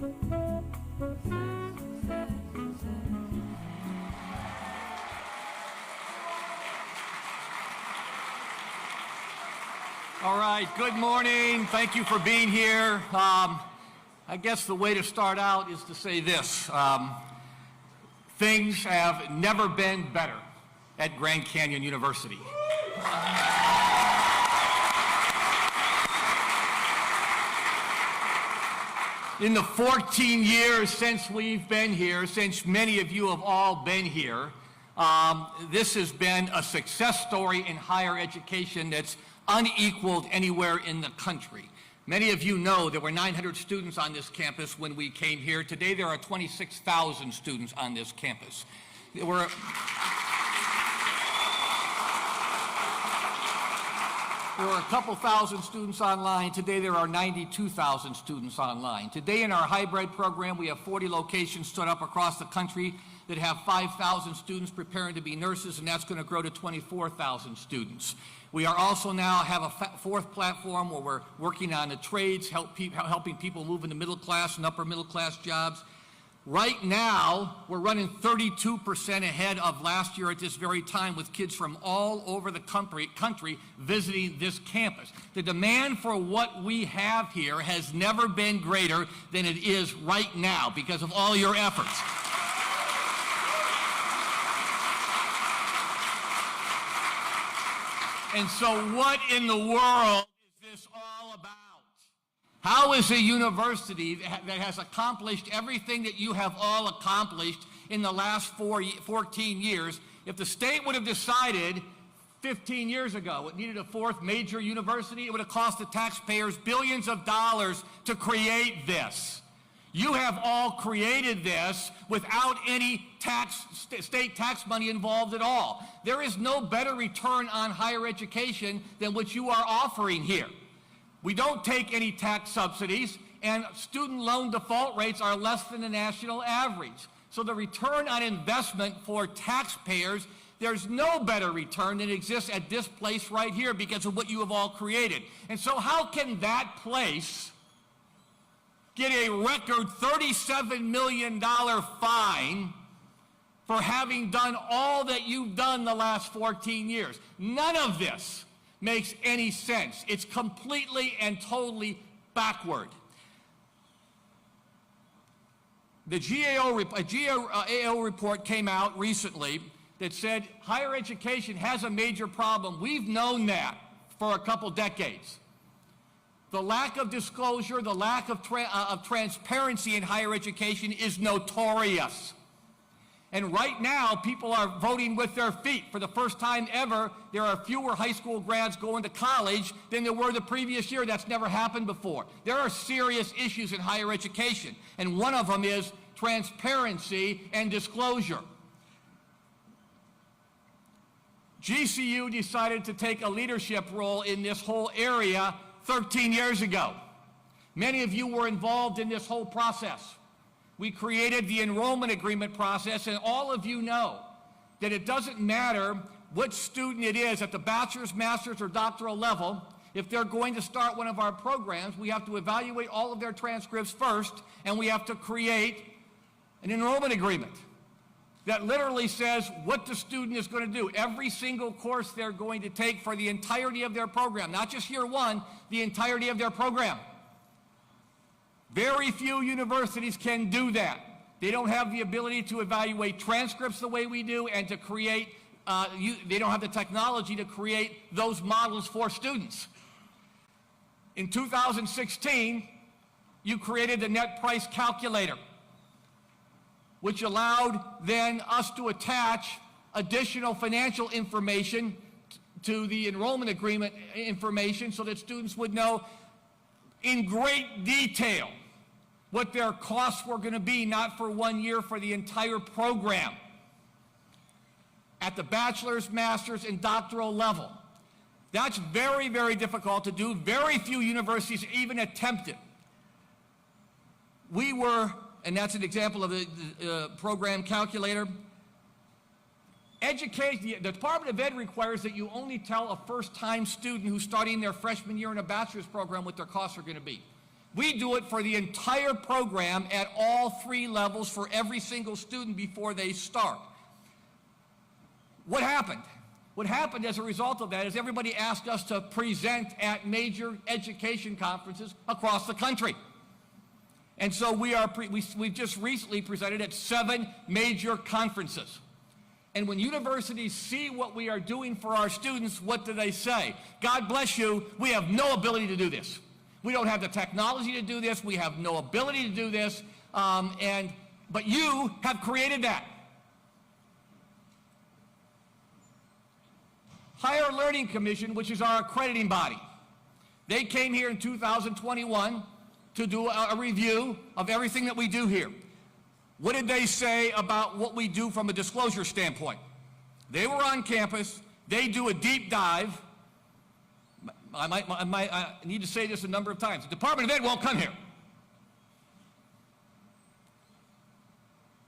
All right, good morning. Thank you for being here. I guess the way to start out is to say this. Things have never been better at Grand Canyon University. In the 14 years since we've been here, since many of you have all been here, this has been a success story in higher education that's unequaled anywhere in the country. Many of you know there were 900 students on this campus when we came here. Today there are 26,000 students on this campus. There were a couple thousand students online. Today there are 92,000 students online. Today in our hybrid program we have 40 locations stood up across the country that have 5,000 students preparing to be nurses, and that's going to grow to 24,000 students. We are also now have a fourth platform where we're working on the trades, helping people move into middle class and upper middle class jobs. Right now, we're running 32% ahead of last year at this very time with kids from all over the country visiting this campus. The demand for what we have here has never been greater than it is right now because of all your efforts. And so what in the world is this all about? How is a university that has accomplished everything that you have all accomplished in the last 14 years, if the state would have decided 15 years ago it needed a fourth major university, it would have cost the taxpayers billions of dollars to create this. You have all created this without any state tax money involved at all. There is no better return on higher education than what you are offering here. We don't take any tax subsidies, and student loan default rates are less than the national average. So the return on investment for taxpayers, there's no better return than exists at this place right here because of what you have all created. And so how can that place get a record $37 million fine for having done all that you've done the last 14 years? None of this makes any sense. It's completely and totally backward. The GAO report came out recently that said higher education has a major problem. We've known that for a couple decades. The lack of disclosure, the lack of transparency in higher education is notorious. And right now, people are voting with their feet. For the first time ever, there are fewer high school grads going to college than there were the previous year. That's never happened before. There are serious issues in higher education, and one of them is transparency and disclosure. GCU decided to take a leadership role in this whole area 13 years ago. Many of you were involved in this whole process. We created the enrollment agreement process, and all of you know that it doesn't matter which student it is at the bachelor's, master's, or doctoral level. If they're going to start one of our programs, we have to evaluate all of their transcripts first, and we have to create an enrollment agreement that literally says what the student is going to do. Every single course they're going to take for the entirety of their program, not just year one, the entirety of their program. Very few universities can do that. They don't have the ability to evaluate transcripts the way we do and to create, they don't have the technology to create those models for students. In 2016, you created the net price calculator, which allowed then us to attach additional financial information to the enrollment agreement information so that students would know in great detail what their costs were going to be, not for 1 year, for the entire program at the bachelor's, master's, and doctoral level. That's very, very difficult to do. Very few universities even attempt it. We were, and that's an example of the program calculator. The Department of Ed requires that you only tell a first-time student who's starting their freshman year in a bachelor's program what their costs are going to be. We do it for the entire program at all 3 levels for every single student before they start. What happened? What happened as a result of that is everybody asked us to present at major education conferences across the country. And so we've just recently presented at 7 major conferences. And when universities see what we are doing for our students, what do they say? God bless you, we have no ability to do this. We don't have the technology to do this. We have no ability to do this. But you have created that. Higher Learning Commission, which is our accrediting body, they came here in 2021 to do a review of everything that we do here. What did they say about what we do from a disclosure standpoint? They were on campus. They do a deep dive. I need to say this a number of times. The Department of Ed won't come here.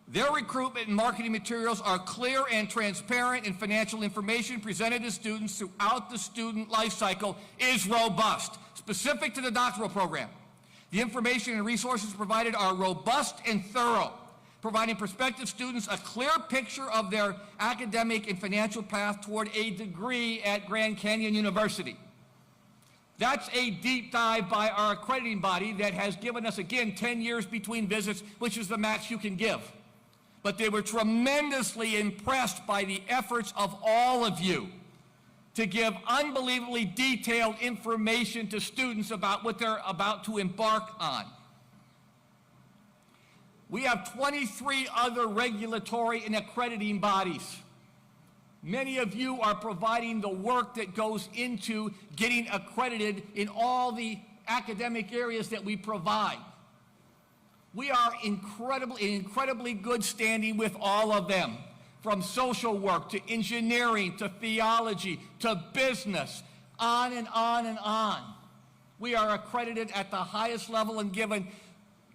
Their recruitment and marketing materials are clear and transparent, and financial information presented to students throughout the student life cycle is robust, specific to the doctoral program. The information and resources provided are robust and thorough, providing prospective students a clear picture of their academic and financial path toward a degree at Grand Canyon University. That's a deep dive by our accrediting body that has given us, again, 10 years between visits, which is the max you can give. But they were tremendously impressed by the efforts of all of you to give unbelievably detailed information to students about what they're about to embark on. We have 23 other regulatory and accrediting bodies. Many of you are providing the work that goes into getting accredited in all the academic areas that we provide. We are in incredibly good standing with all of them, from social work to engineering to theology to business, on and on and on. We are accredited at the highest level and given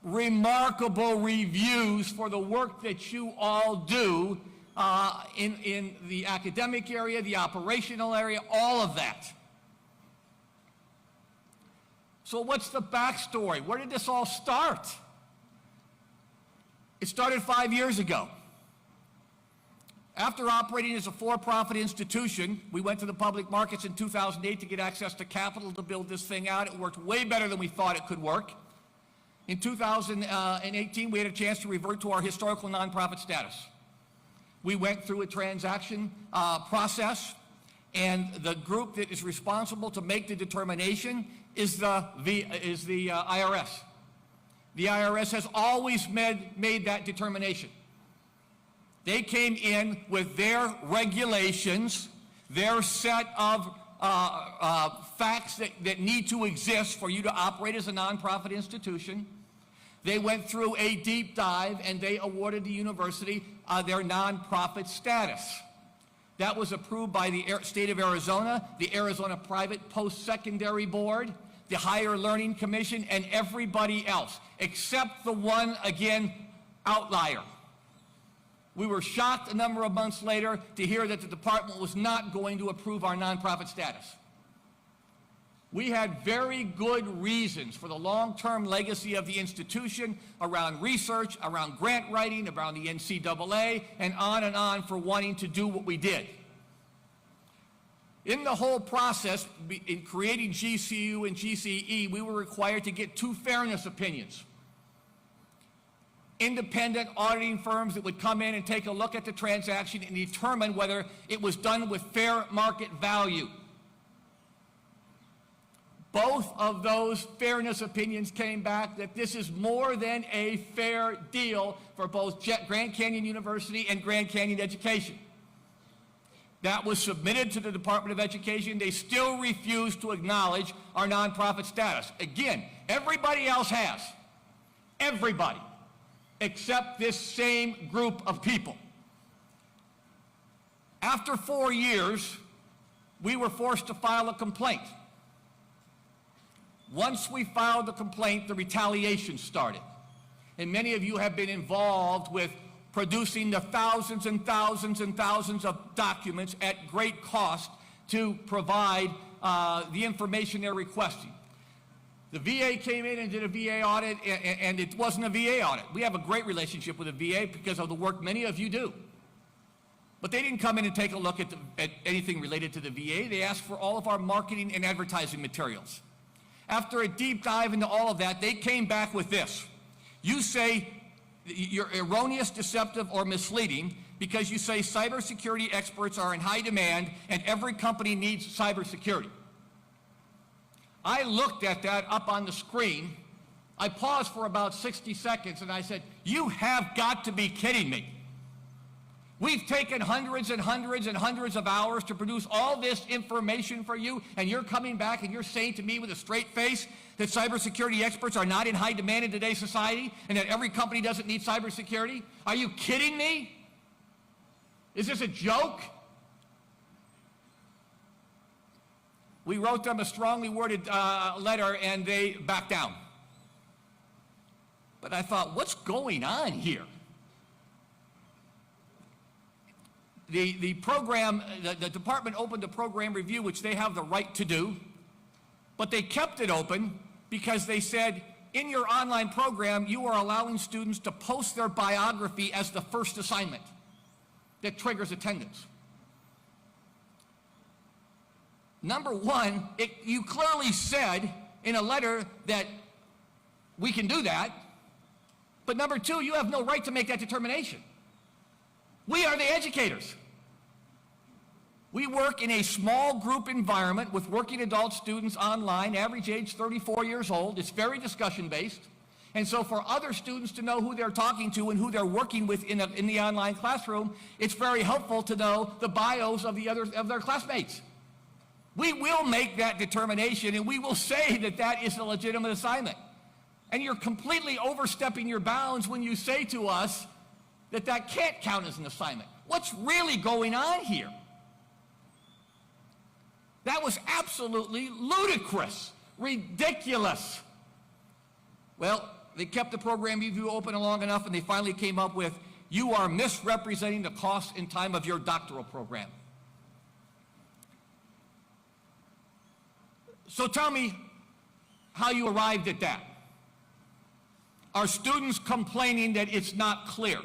remarkable reviews for the work that you all do in the academic area, the operational area, all of that. So what's the backstory? Where did this all start? It started 5 years ago. After operating as a for-profit institution, we went to the public markets in 2008 to get access to capital to build this thing out. It worked way better than we thought it could work. In 2018, we had a chance to revert to our historical nonprofit status. We went through a transaction process, and the group that is responsible to make the determination is the IRS. The IRS has always made that determination. They came in with their regulations, their set of facts that need to exist for you to operate as a nonprofit institution. They went through a deep dive and they awarded the university their nonprofit status. That was approved by the state of Arizona, the Arizona Private Post-Secondary Board, the Higher Learning Commission, and everybody else, except the one, again, outlier. We were shocked a number of months later to hear that the department was not going to approve our nonprofit status. We had very good reasons for the long-term legacy of the institution around research, around grant writing, around the NCAA, and on for wanting to do what we did. In the whole process, in creating GCU and GCE, we were required to get 2 fairness opinions. Independent auditing firms that would come in and take a look at the transaction and determine whether it was done with fair market value. Both of those fairness opinions came back that this is more than a fair deal for both Grand Canyon University and Grand Canyon Education. That was submitted to the Department of Education. They still refuse to acknowledge our nonprofit status. Again, everybody else has. Everybody. Except this same group of people. After 4 years, we were forced to file a complaint. Once we filed the complaint, the retaliation started. And many of you have been involved with producing the thousands and thousands and thousands of documents at great cost to provide the information they're requesting. The VA came in and did a VA audit, and it wasn't a VA audit. We have a great relationship with the VA because of the work many of you do. But they didn't come in and take a look at anything related to the VA. They asked for all of our marketing and advertising materials. After a deep dive into all of that, they came back with this. You say you're erroneous, deceptive, or misleading because you say cybersecurity experts are in high demand and every company needs cybersecurity. I looked at that up on the screen. I paused for about 60 seconds and I said, you have got to be kidding me. We've taken hundreds and hundreds and hundreds of hours to produce all this information for you, and you're coming back and you're saying to me with a straight face that cybersecurity experts are not in high demand in today's society and that every company doesn't need cybersecurity? Are you kidding me? Is this a joke? We wrote them a strongly worded letter and they backed down. But I thought, what's going on here? The program, the department opened a program review, which they have the right to do, but they kept it open because they said, in your online program, you are allowing students to post their biography as the first assignment that triggers attendance. Number one, you clearly said in a letter that we can do that, but number two, you have no right to make that determination. We are the educators. We work in a small group environment with working adult students online, average age 34 years old. It's very discussion-based. And so for other students to know who they're talking to and who they're working with in the online classroom, it's very helpful to know the bios of their classmates. We will make that determination, and we will say that that is a legitimate assignment. And you're completely overstepping your bounds when you say to us that that can't count as an assignment. What's really going on here? That was absolutely ludicrous, ridiculous. Well, they kept the program review open long enough, and they finally came up with, you are misrepresenting the cost and time of your doctoral program. So tell me how you arrived at that. Are students complaining that it's not clear?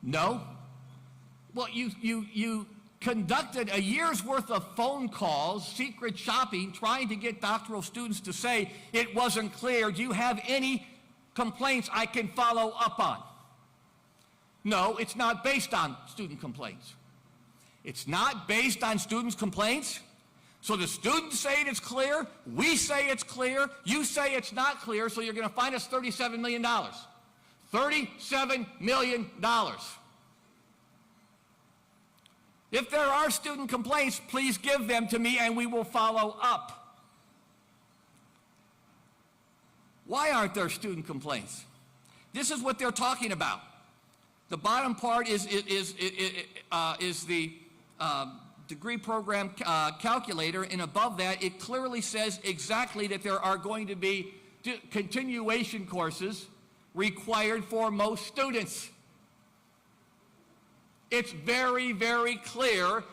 No. Well, you conducted a year's worth of phone calls, secret shopping, trying to get doctoral students to say it wasn't clear. Do you have any complaints I can follow up on? No, it's not based on student complaints. It's not based on students' complaints. So the students say it's clear, we say it's clear, you say it's not clear, so you're going to fine us $37 million. $37 million. If there are student complaints, please give them to me and we will follow up. Why aren't there student complaints? This is what they're talking about. The bottom part is the degree program calculator, and above that it clearly says exactly that there are going to be continuation courses required for most students. It's very, very clear.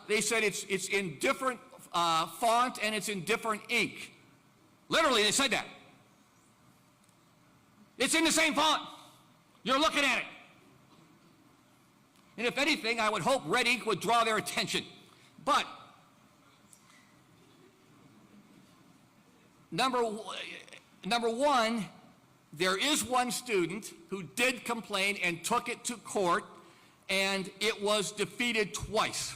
They said it's in different font and it's in different ink. Literally, they said that. It's in the same font. You're looking at it. And if anything, I would hope red ink would draw their attention. But number one, there is one student who did complain and took it to court, and it was defeated twice.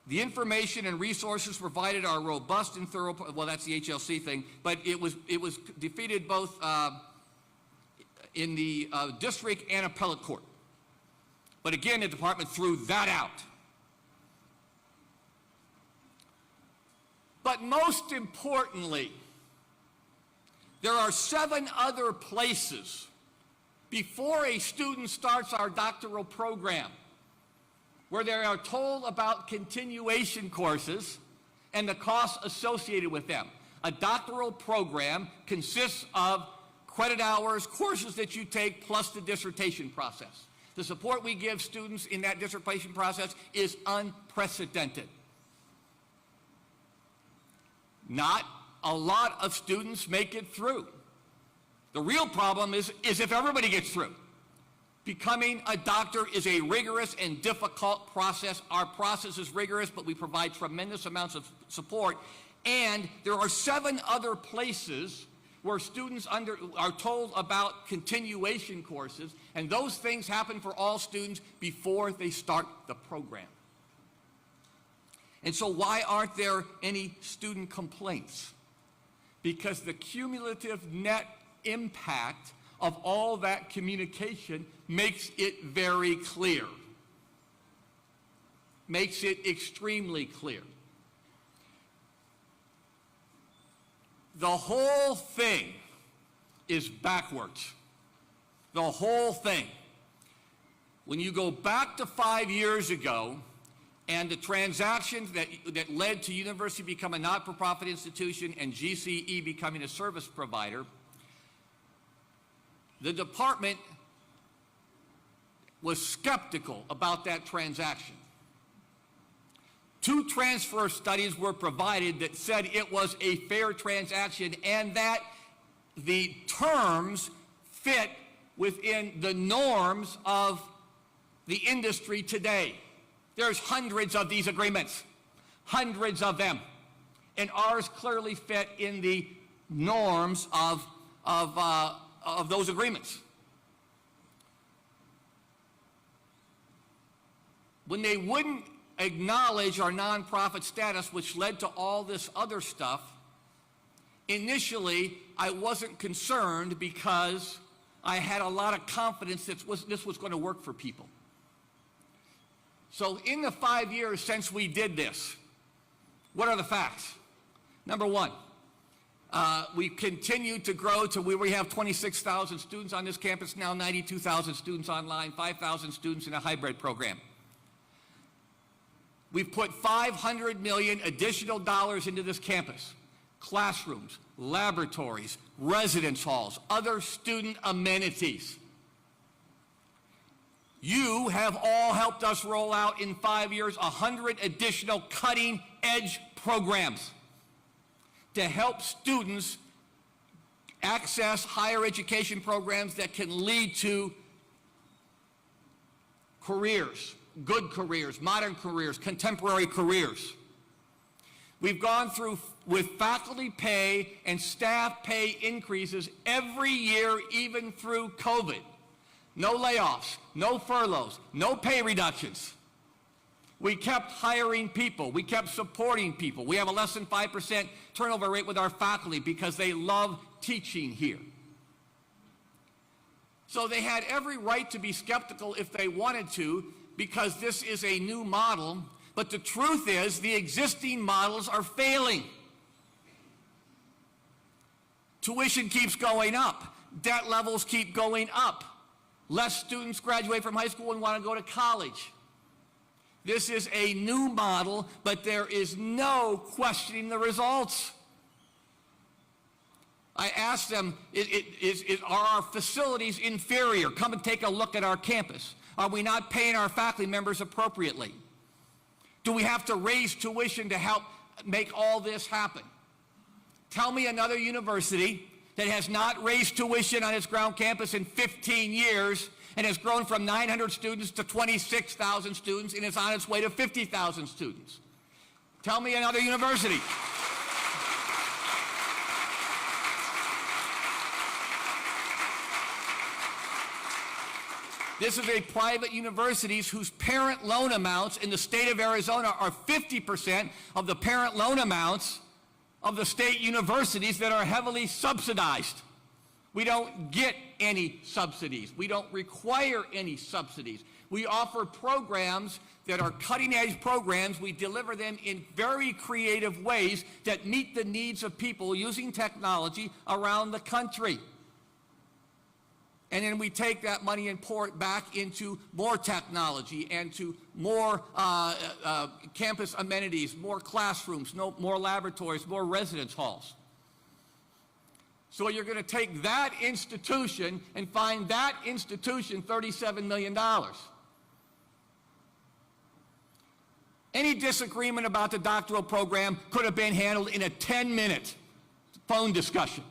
The information and resources provided are robust and thorough. Well, that's the HLC thing, but it was defeated both in the district and appellate court. But again, the department threw that out. But most importantly, there are 7 other places before a student starts our doctoral program where they are told about continuation courses and the costs associated with them. A doctoral program consists of credit hours, courses that you take, plus the dissertation process. The support we give students in that dissertation process is unprecedented. Not a lot of students make it through. The real problem is if everybody gets through. Becoming a doctor is a rigorous and difficult process. Our process is rigorous, but we provide tremendous amounts of support. And there are 7 other places where students are told about continuation courses, and those things happen for all students before they start the program. And so why aren't there any student complaints? Because the cumulative net impact of all that communication makes it very clear. Makes it extremely clear. The whole thing is backwards. The whole thing. When you go back to 5 years ago, and the transactions that led to university becoming a not-for-profit institution and GCE becoming a service provider, the department was skeptical about that transaction. 2 transfer studies were provided that said it was a fair transaction and that the terms fit within the norms of the industry today. There's hundreds of these agreements, hundreds of them, and ours clearly fit in the norms of those agreements. When they wouldn't acknowledge our nonprofit status, which led to all this other stuff, initially I wasn't concerned because I had a lot of confidence that this was going to work for people. So in the 5 years since we did this, what are the facts? Number one, we continue to grow to where we have 26,000 students on this campus now, 92,000 students online, 5,000 students in a hybrid program. We've put $500 million additional dollars into this campus. Classrooms, laboratories, residence halls, other student amenities. You have all helped us roll out in 5 years 100 additional cutting-edge programs to help students access higher education programs that can lead to careers, good careers, modern careers, contemporary careers. We've gone through with faculty pay and staff pay increases every year, even through COVID. No layoffs, no furloughs, no pay reductions. We kept hiring people. We kept supporting people. We have a less than 5% turnover rate with our faculty because they love teaching here. So they had every right to be skeptical if they wanted to, because this is a new model. But the truth is, the existing models are failing. Tuition keeps going up. Debt levels keep going up. Less students graduate from high school and want to go to college. This is a new model, but there is no questioning the results. I asked them, are our facilities inferior? Come and take a look at our campus. Are we not paying our faculty members appropriately? Do we have to raise tuition to help make all this happen? Tell me another university that has not raised tuition on its ground campus in 15 years and has grown from 900 students to 26,000 students and is on its way to 50,000 students. Tell me another university. This is a private university whose parent loan amounts in the state of Arizona are 50% of the parent loan amounts of the state universities that are heavily subsidized. We don't get any subsidies. We don't require any subsidies. We offer programs that are cutting-edge programs. We deliver them in very creative ways that meet the needs of people using technology around the country. And then we take that money and pour it back into more technology and to more campus amenities, more classrooms, more laboratories, more residence halls. So you're going to take that institution and find that institution $37 million. Any disagreement about the doctoral program could have been handled in a 10-minute phone discussion.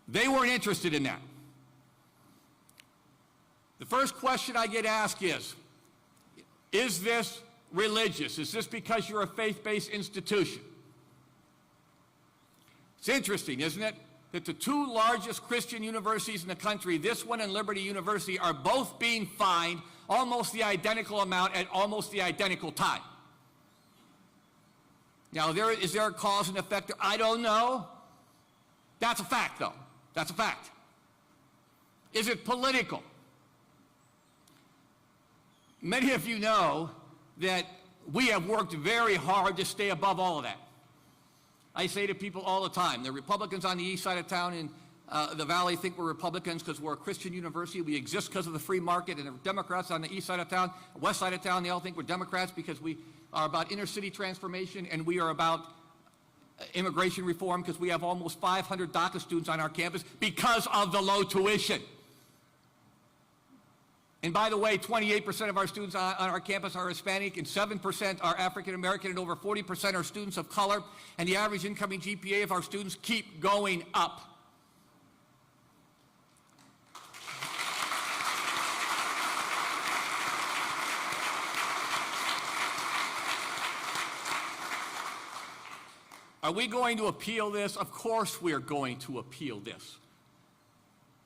They weren't interested in that. The first question I get asked is this religious? Is this because you're a faith-based institution? It's interesting, isn't it, that the two largest Christian universities in the country, this one and Liberty University, are both being fined almost the identical amount at almost the identical time. Now, is there a cause and effect? I don't know. That's a fact, though. That's a fact. Is it political? Many of you know that we have worked very hard to stay above all of that. I say to people all the time, the Republicans on the east side of town in the Valley think we're Republicans because we're a Christian university. We exist because of the free market. And the Democrats on the east side of town, west side of town, they all think we're Democrats because we are about inner city transformation and we are about immigration reform because we have almost 500 DACA students on our campus because of the low tuition. And by the way, 28% of our students on our campus are Hispanic, and 7% are African American, and over 40% are students of color. And the average incoming GPA of our students keep going up. Are we going to appeal this? Of course we're going to appeal this.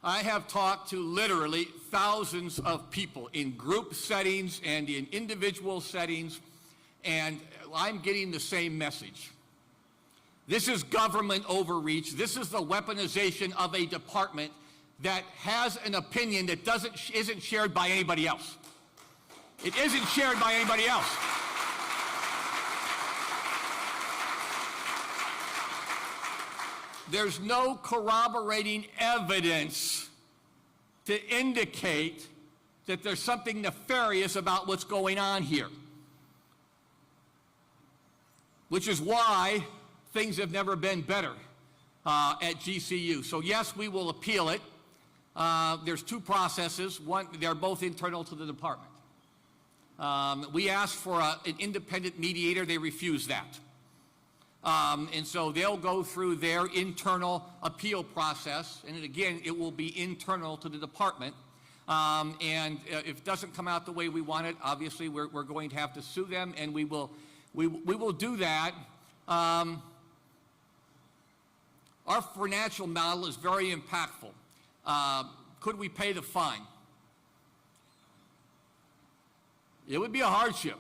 I have talked to literally thousands of people in group settings and in individual settings, and I'm getting the same message. This is government overreach. This is the weaponization of a department that has an opinion that isn't shared by anybody else. It isn't shared by anybody else. There's no corroborating evidence to indicate that there's something nefarious about what's going on here. Which is why things have never been better at GCU. So yes, we will appeal it. There's two processes. One, they're both internal to the department. We asked for an independent mediator. They refused that. And so they'll go through their internal appeal process, and again, it will be internal to the department. And if it doesn't come out the way we want it, obviously we're going to have to sue them, and we will do that. Our financial model is very impactful. Could we pay the fine? It would be a hardship.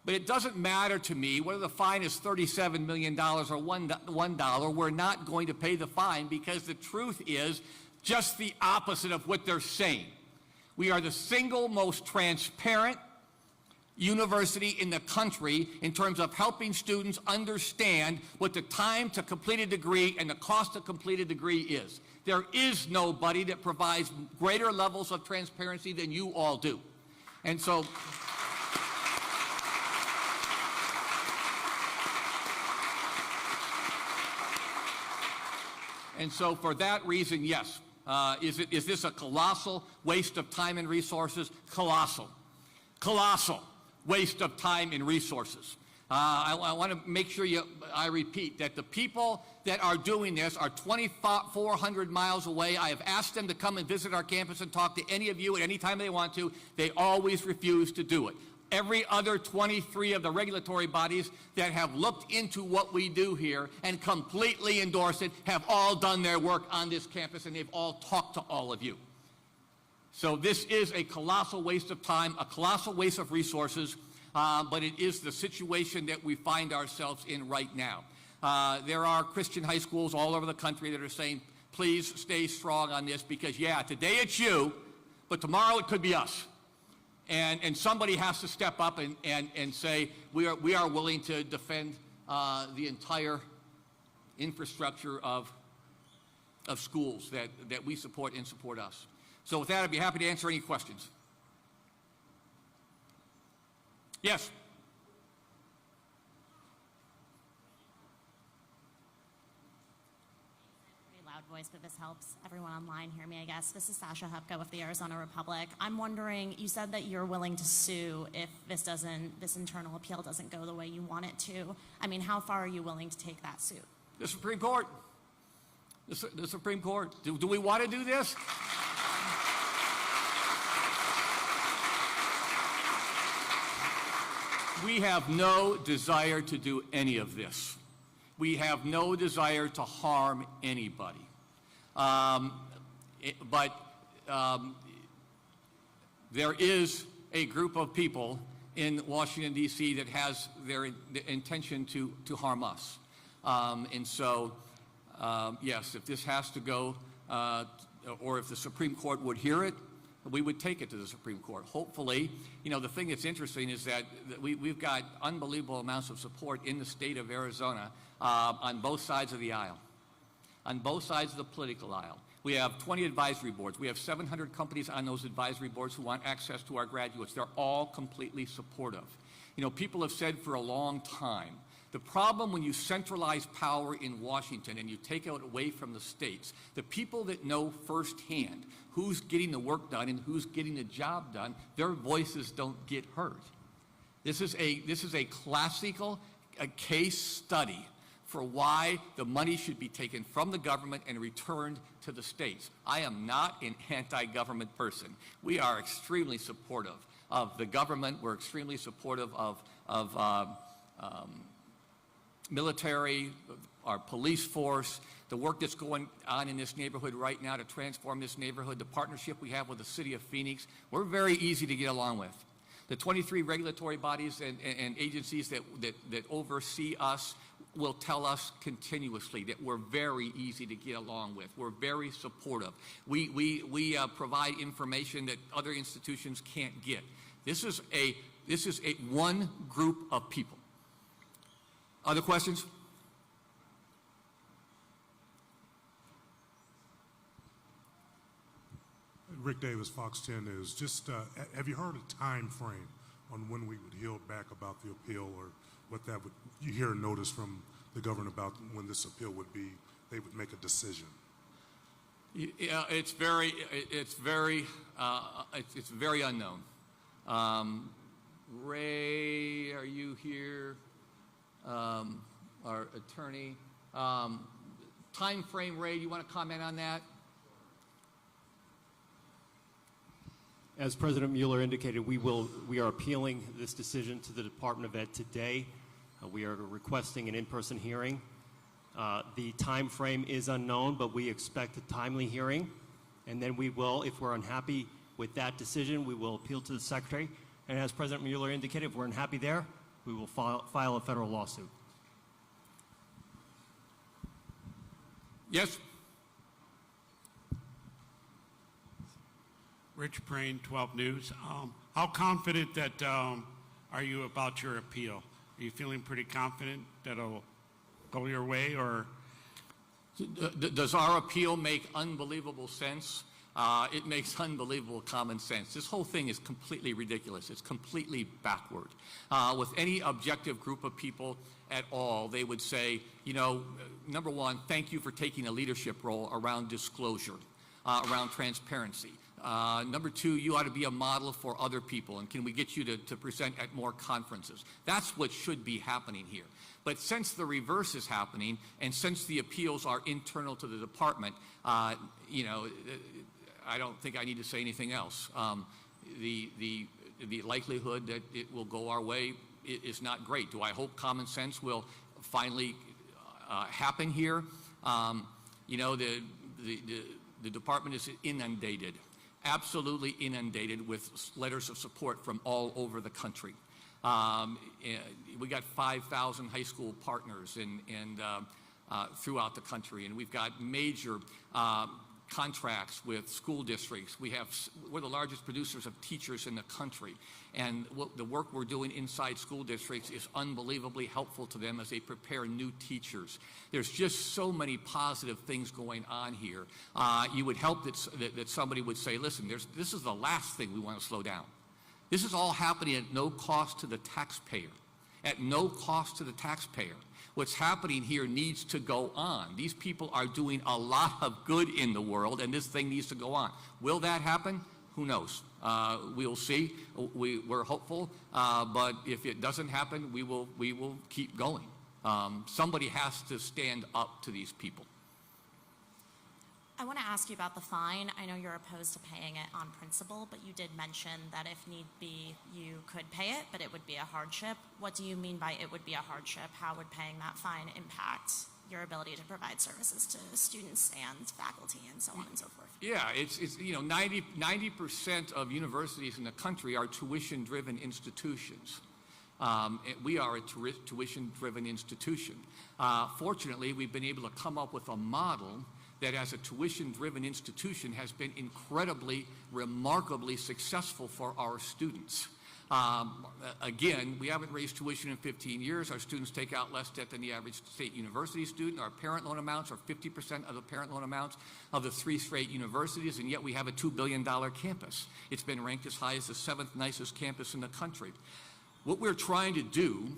But it doesn't matter to me whether the fine is $37 million or $1. We're not going to pay the fine because the truth is just the opposite of what they're saying. We are the single most transparent university in the country in terms of helping students understand what the time to complete a degree and the cost to complete a degree is. There is nobody that provides greater levels of transparency than you all do. And so for that reason, yes. Is this a colossal waste of time and resources? Colossal. Colossal waste of time and resources. I want to make sure I repeat that the people that are doing this are 2,400 miles away. I have asked them to come and visit our campus and talk to any of you at any time they want to. They always refuse to do it. Every other 23 of the regulatory bodies that have looked into what we do here and completely endorse it have all done their work on this campus, and they've all talked to all of you. So this is a colossal waste of time, a colossal waste of resources, but it is the situation that we find ourselves in right now. There are Christian high schools all over the country that are saying, please stay strong on this because, yeah, today it's you, but tomorrow it could be us. And somebody has to step up and say, we are willing to defend the entire infrastructure of schools that we support and support us. So with that, I'd be happy to answer any questions. Yes? Pretty loud. voice, but this helps everyone online hear me, I guess. This is Sasha Hupka with the Arizona Republic. I'm wondering, you said that you're willing to sue if this internal appeal doesn't go the way you want it to. I mean, how far are you willing to take that suit? The Supreme Court. The Supreme Court. Do we want to do this? We have no desire to do any of this. We have no desire to harm anybody. There is a group of people in Washington, D.C. that has their intention to harm us. Yes, if this has to go, or if the Supreme Court would hear it, we would take it to the Supreme Court. Hopefully, the thing that's interesting is that we've got unbelievable amounts of support in the state of Arizona on both sides of the aisle, on both sides of the political aisle. We have 20 advisory boards. We have 700 companies on those advisory boards who want access to our graduates. They're all completely supportive. People have said for a long time, the problem when you centralize power in Washington and you take it away from the states, the people that know firsthand who's getting the work done and who's getting the job done, their voices don't get heard. This is a classical case study for why the money should be taken from the government and returned to the states. I am not an anti-government person. We are extremely supportive of the government. We're extremely supportive of military, our police force, the work that's going on in this neighborhood right now to transform this neighborhood, the partnership we have with the city of Phoenix. We're very easy to get along with. The 23 regulatory bodies and agencies that oversee us will tell us continuously that we're very easy to get along with. We're very supportive. We provide information that other institutions can't get. This is a one group of people. Other questions? Rick Davis, Fox 10 News. Just have you heard a time frame on when we would hear back about the appeal, or what that would? You hear a notice from the governor about when this appeal would be? They would make a decision. Yeah, it's very unknown. Ray, are you here? Our attorney. Time frame, Ray, you want to comment on that? As President Mueller indicated, we are appealing this decision to the Department of Ed today. We are requesting an in-person hearing. The time frame is unknown, but we expect a timely hearing. And then we will, if we're unhappy with that decision, we will appeal to the Secretary. And as President Mueller indicated, if we're unhappy there, we will file a federal lawsuit. Yes. Rich Prain, 12 News. How confident that are you about your appeal? Are you feeling pretty confident that it'll go your way, or? Does our appeal make unbelievable sense? It makes unbelievable common sense. This whole thing is completely ridiculous. It's completely backward. With any objective group of people at all, they would say, number one, thank you for taking a leadership role around disclosure, around transparency. Number two, you ought to be a model for other people, and can we get you to present at more conferences? That's what should be happening here. But since the reverse is happening, and since the appeals are internal to the department, I don't think I need to say anything else. The likelihood that it will go our way is not great. Do I hope common sense will finally happen here? The department is inundated, absolutely inundated with letters of support from all over the country. We got 5,000 high school partners throughout the country, and we've got major contracts with school districts. We're the largest producers of teachers in the country, and the work we're doing inside school districts is unbelievably helpful to them as they prepare new teachers. There's just so many positive things going on here. You would hope that somebody would say, listen, this is the last thing we want to slow down. This is all happening at no cost to the taxpayer. at no cost to the taxpayer. What's happening here needs to go on. These people are doing a lot of good in the world, and this thing needs to go on. Will that happen? Who knows? We'll see. We're hopeful, but if it doesn't happen, we will keep going. Somebody has to stand up to these people. I want to ask you about the fine. I know you're opposed to paying it on principle, but you did mention that if need be, you could pay it, but it would be a hardship. What do you mean by it would be a hardship? How would paying that fine impact your ability to provide services to students and faculty and so on and so forth? Yeah, it's 90% of universities in the country are tuition-driven institutions. We are a tuition-driven institution. Fortunately, we've been able to come up with a model that as a tuition-driven institution has been incredibly, remarkably successful for our students. Again, we haven't raised tuition in 15 years. Our students take out less debt than the average state university student. Our parent loan amounts are 50% of the parent loan amounts of the 3 state universities, and yet we have a $2 billion campus. It's been ranked as high as the 7th nicest campus in the country. What we're trying to do,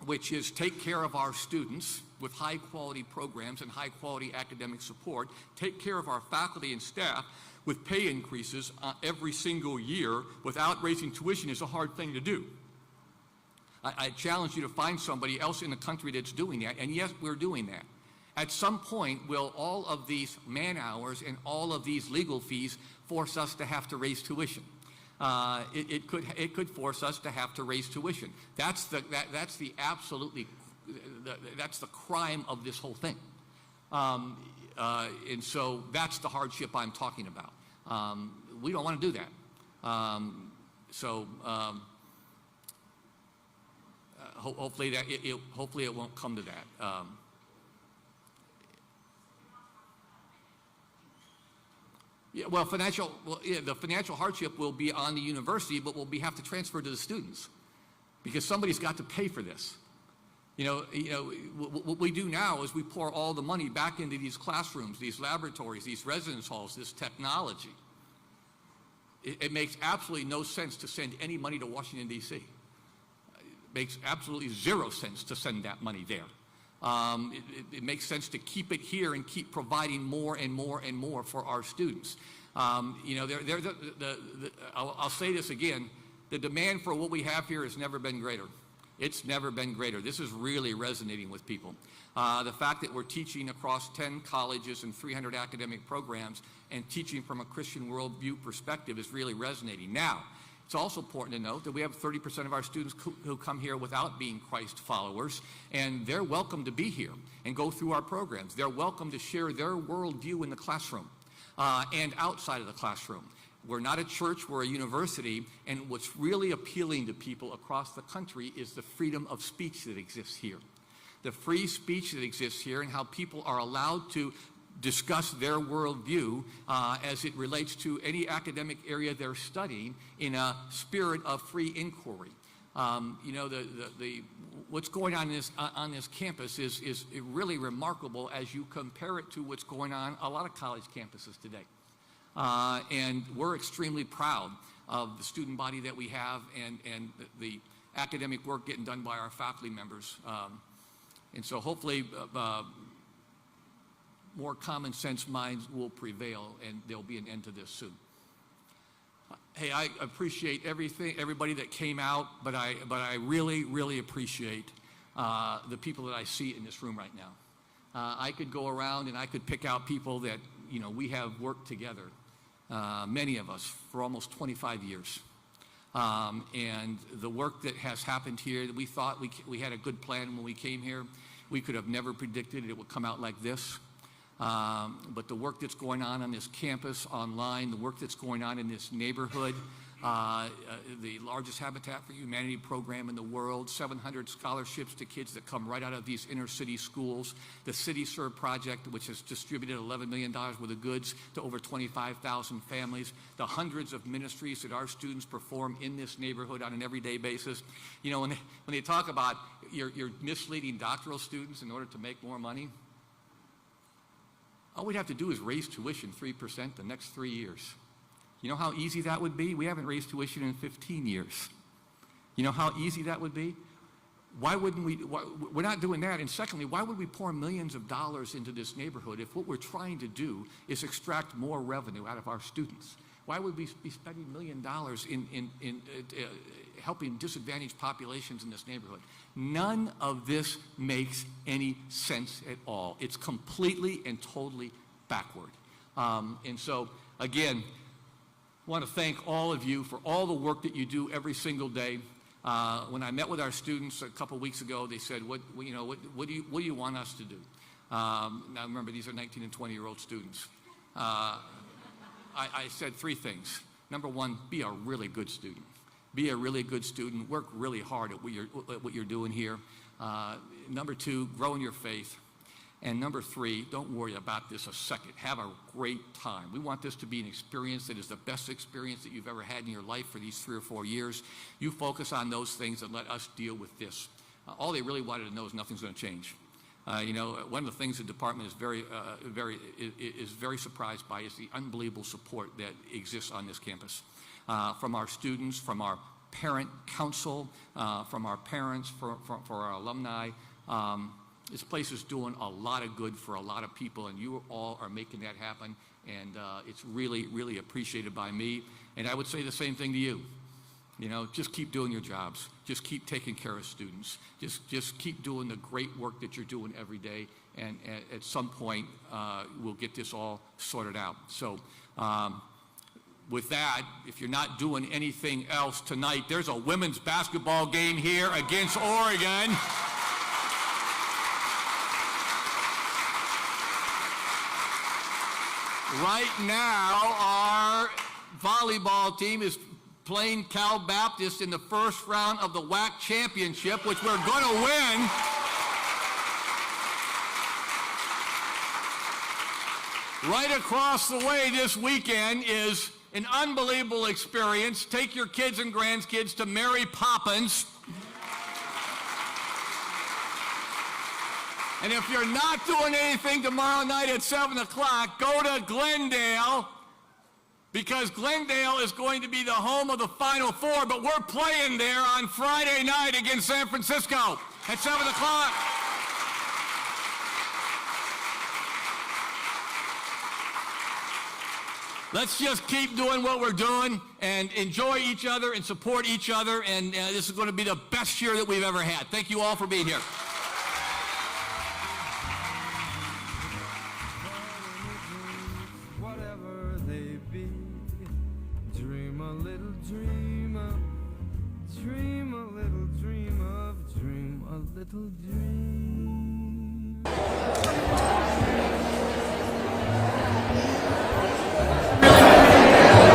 which is take care of our students with high-quality programs and high-quality academic support, take care of our faculty and staff with pay increases every single year without raising tuition is a hard thing to do. I challenge you to find somebody else in the country that's doing that, and yes, we're doing that. At some point, will all of these man-hours and all of these legal fees force us to have to raise tuition? It could force us to have to raise tuition. That's the crime of this whole thing. And so that's the hardship I'm talking about. We don't want to do that. Hopefully it won't come to that. Yeah, well, the financial hardship will be on the university, but will have to transfer to the students because somebody's got to pay for this. What we do now is we pour all the money back into these classrooms, these laboratories, these residence halls, this technology. It makes absolutely no sense to send any money to Washington, D.C. It makes absolutely zero sense to send that money there. It makes sense to keep it here and keep providing more and more and more for our students. I'll say this again, the demand for what we have here has never been greater. It's never been greater. This is really resonating with people. The fact that we're teaching across 10 colleges and 300 academic programs and teaching from a Christian worldview perspective is really resonating. Now, it's also important to note that we have 30% of our students who come here without being Christ followers, and they're welcome to be here and go through our programs. They're welcome to share their worldview in the classroom and outside of the classroom. We're not a church, we're a university, and what's really appealing to people across the country is the freedom of speech that exists here. The free speech that exists here and how people are allowed to discuss their worldview as it relates to any academic area they're studying in a spirit of free inquiry. What's going on this campus is really remarkable as you compare it to what's going on a lot of college campuses today. And we're extremely proud of the student body that we have and the academic work getting done by our faculty members. And so hopefully more common sense minds will prevail and there'll be an end to this soon. Hey, I appreciate everybody that came out, but I really, really appreciate the people that I see in this room right now. I could go around and I could pick out people that, we have worked together, many of us, for almost 25 years. And the work that has happened here, we thought we had a good plan when we came here. We could have never predicted it would come out like this. But the work that's going on this campus, online, the work that's going on in this neighborhood, the largest Habitat for Humanity program in the world, 700 scholarships to kids that come right out of these inner city schools, the City Serve project, which has distributed $11 million worth of goods to over 25,000 families, the hundreds of ministries that our students perform in this neighborhood on an everyday basis. When they talk about you're misleading doctoral students in order to make more money, all we'd have to do is raise tuition 3% the next 3 years. You know how easy that would be? We haven't raised tuition in 15 years. You know how easy that would be? Why wouldn't we, we're not doing that. And secondly, why would we pour millions of dollars into this neighborhood if what we're trying to do is extract more revenue out of our students? Why would we be spending $1 million in helping disadvantaged populations in this neighborhood? None of this makes any sense at all. It's completely and totally backward. And so, again, I want to thank all of you for all the work that you do every single day. When I met with our students a couple weeks ago, they said, what do you want us to do? Now remember, these are 19 and 20-year-old students. I said 3 things. Number 1, be a really good student. Be a really good student. Work really hard at what you're doing here. Number 2, grow in your faith. And number 3, don't worry about this a second. Have a great time. We want this to be an experience that is the best experience that you've ever had in your life for these 3 or 4 years. You focus on those things and let us deal with this. All they really wanted to know is nothing's going to change. One of the things the department is very surprised by is the unbelievable support that exists on this campus. From our students, from our parent council, from our parents, for our alumni. This place is doing a lot of good for a lot of people, and you all are making that happen, and it's really, really appreciated by me. And I would say the same thing to you. Just keep doing your jobs. Just keep taking care of students. Just keep doing the great work that you're doing every day, and at some point, we'll get this all sorted out. So with that, if you're not doing anything else tonight, there's a women's basketball game here against Oregon. Right now, our volleyball team is playing Cal Baptist in the first round of the WAC championship, which we're going to win. Right across the way this weekend is an unbelievable experience. Take your kids and grandkids to Mary Poppins. And if you're not doing anything tomorrow night at 7 o'clock, go to Glendale, because Glendale is going to be the home of the Final Four, but we're playing there on Friday night against San Francisco at 7 o'clock. Let's just keep doing what we're doing and enjoy each other and support each other, and this is going to be the best year that we've ever had. Thank you all for being here. Dream a little dream of, dream a little dream.